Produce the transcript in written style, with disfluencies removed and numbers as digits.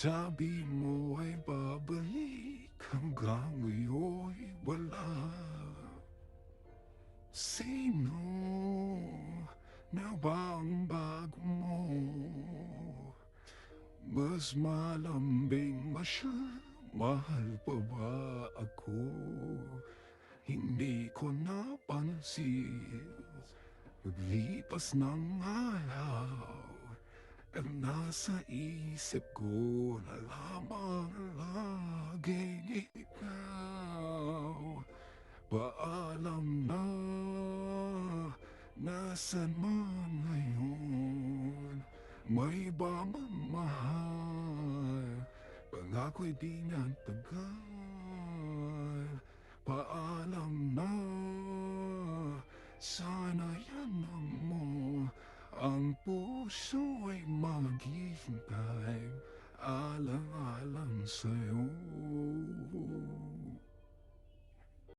Sabi mo ay babalik hanggang ngayon'y wala. Sino na ba ang bago mo? Mas malambing ba siya? Mahal pa ba ako? Hindi ko napansin. Paglipas ng araw, at nasa isip ko na lamang laging ikaw. Paalam na, nasan man ngayon? May iba man mahal, pangako'y di na tagal. Paalam na, sana yan ang mo. Ang puso ay maghihintay, alang-alang sa'yo.